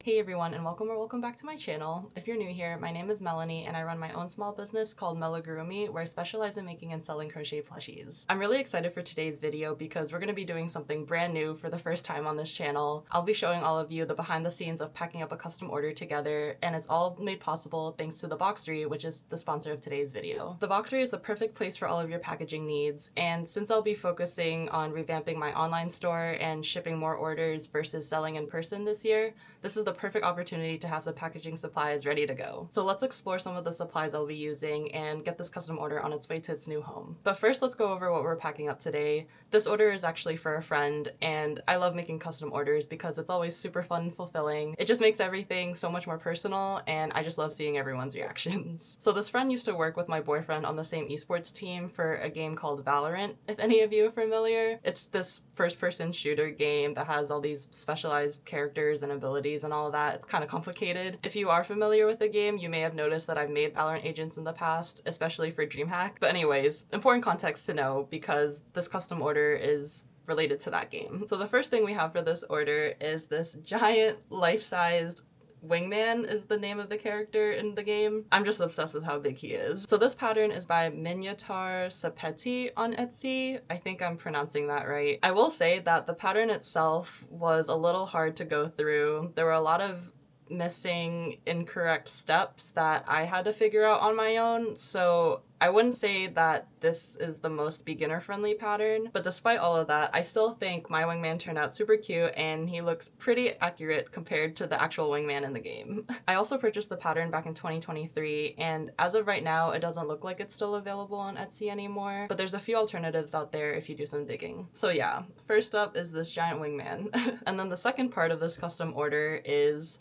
Hey everyone, and welcome back to my channel. If you're new here, my name is Melanie and I run my own small business called Melagurumi, where I specialize in making and selling crochet plushies. I'm really excited for today's video because we're going to be doing something brand new for the first time on this channel. I'll be showing all of you the behind the scenes of packing up a custom order together, and it's all made possible thanks to the Boxery, which is the sponsor of today's video. The Boxery is the perfect place for all of your packaging needs, and since I'll be focusing on revamping my online store and shipping more orders versus selling in person this year, this is the perfect opportunity to have some packaging supplies ready to go. So let's explore some of the supplies I'll be using and get this custom order on its way to its new home. But first, let's go over what we're packing up today. This order is actually for a friend, and I love making custom orders because it's always super fun and fulfilling. It just makes everything so much more personal, and I just love seeing everyone's reactions. So this friend used to work with my boyfriend on the same esports team for a game called Valorant, if any of you are familiar. It's this first-person shooter game that has all these specialized characters and abilities and all of that. It's kind of complicated. If you are familiar with the game, you may have noticed that I've made Valorant agents in the past, especially for DreamHack. But anyways, important context to know because this custom order is related to that game. So the first thing we have for this order is this giant life-sized Wingman is the name of the character in the game. I'm just obsessed with how big he is. So this pattern is by Miniatar Sapetti on Etsy. I think I'm pronouncing that right. I will say that the pattern itself was a little hard to go through. There were a lot of missing incorrect steps that I had to figure out on my own, so I wouldn't say that this is the most beginner-friendly pattern, but despite all of that, I still think my wingman turned out super cute and he looks pretty accurate compared to the actual wingman in the game. I also purchased the pattern back in 2023, and as of right now, it doesn't look like it's still available on Etsy anymore, but there's a few alternatives out there if you do some digging. So yeah, first up is this giant wingman. And then the second part of this custom order is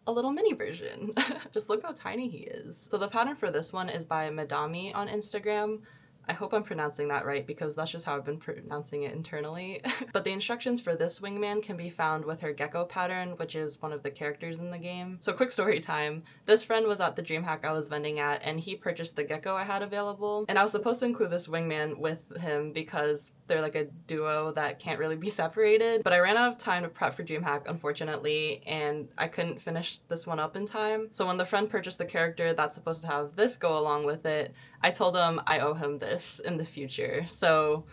a little mini version. Just look how tiny he is. So the pattern for this one is by Madami on Instagram. I hope I'm pronouncing that right because that's just how I've been pronouncing it internally. But the instructions for this wingman can be found with her gecko pattern, which is one of the characters in the game. So quick story time. This friend was at the DreamHack I was vending at and he purchased the gecko I had available. And I was supposed to include this wingman with him because they're like a duo that can't really be separated. But I ran out of time to prep for DreamHack, unfortunately, and I couldn't finish this one up in time. So when the friend purchased the character that's supposed to have this go along with it, I told him I owe him this in the future. So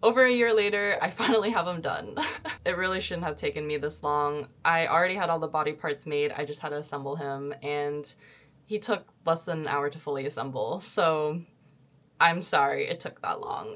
over a year later, I finally have him done. It really shouldn't have taken me this long. I already had all the body parts made, I just had to assemble him, and he took less than an hour to fully assemble. So I'm sorry it took that long.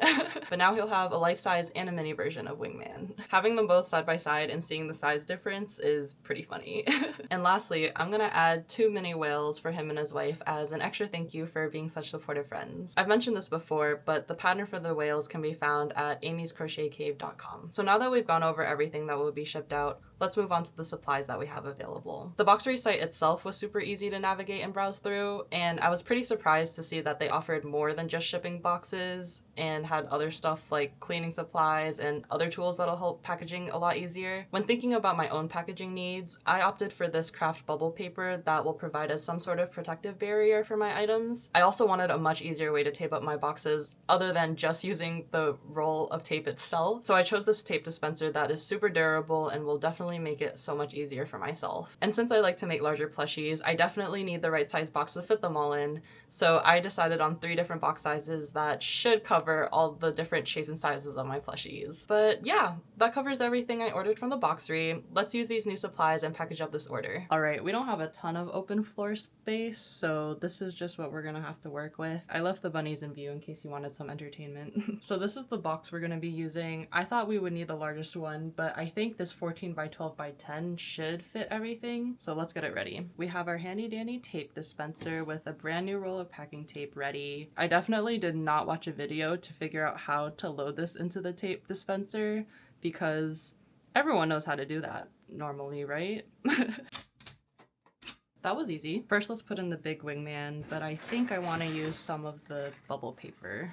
But now he'll have a life-size and a mini version of Wingman. Having them both side by side and seeing the size difference is pretty funny. And lastly, I'm gonna add 2 mini whales for him and his wife as an extra thank you for being such supportive friends. I've mentioned this before, but the pattern for the whales can be found at amyscrochetcave.com. So now that we've gone over everything that will be shipped out, let's move on to the supplies that we have available. The Boxery site itself was super easy to navigate and browse through, and I was pretty surprised to see that they offered more than just shipping boxes and had other stuff like cleaning supplies and other tools that'll help packaging a lot easier. When thinking about my own packaging needs, I opted for this craft bubble paper that will provide us some sort of protective barrier for my items. I also wanted a much easier way to tape up my boxes other than just using the roll of tape itself. So I chose this tape dispenser that is super durable and will definitely make it so much easier for myself. And since I like to make larger plushies, I definitely need the right size box to fit them all in. So I decided on 3 different box sizes that should cover all the different shapes and sizes of my plushies. But yeah, that covers everything I ordered from the Boxery. Let's use these new supplies and package up this order. All right, we don't have a ton of open floor space, so this is just what we're gonna have to work with. I left the bunnies in view in case you wanted some entertainment. So this is the box we're gonna be using. I thought we would need the largest one, but I think this 14 by 12 by 10 should fit everything. So let's get it ready. We have our handy dandy tape dispenser with a brand new roll of packing tape ready. I definitely did not watch a video to figure out how to load this into the tape dispenser because everyone knows how to do that normally, right? That was easy. First, let's put in the big wingman, but I think I want to use some of the bubble paper.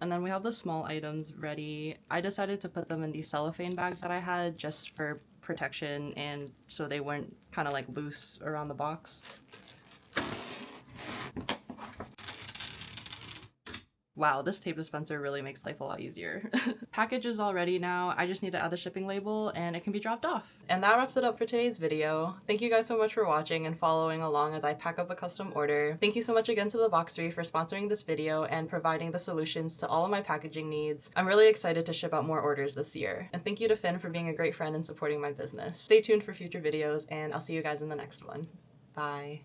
And then we have the small items ready. I decided to put them in these cellophane bags that I had just for protection and so they weren't kind of like loose around the box. Wow, this tape dispenser really makes life a lot easier. Package is all ready now. I just need to add the shipping label and it can be dropped off. And that wraps it up for today's video. Thank you guys so much for watching and following along as I pack up a custom order. Thank you so much again to the Boxery for sponsoring this video and providing the solutions to all of my packaging needs. I'm really excited to ship out more orders this year. And thank you to Finn for being a great friend and supporting my business. Stay tuned for future videos and I'll see you guys in the next one. Bye.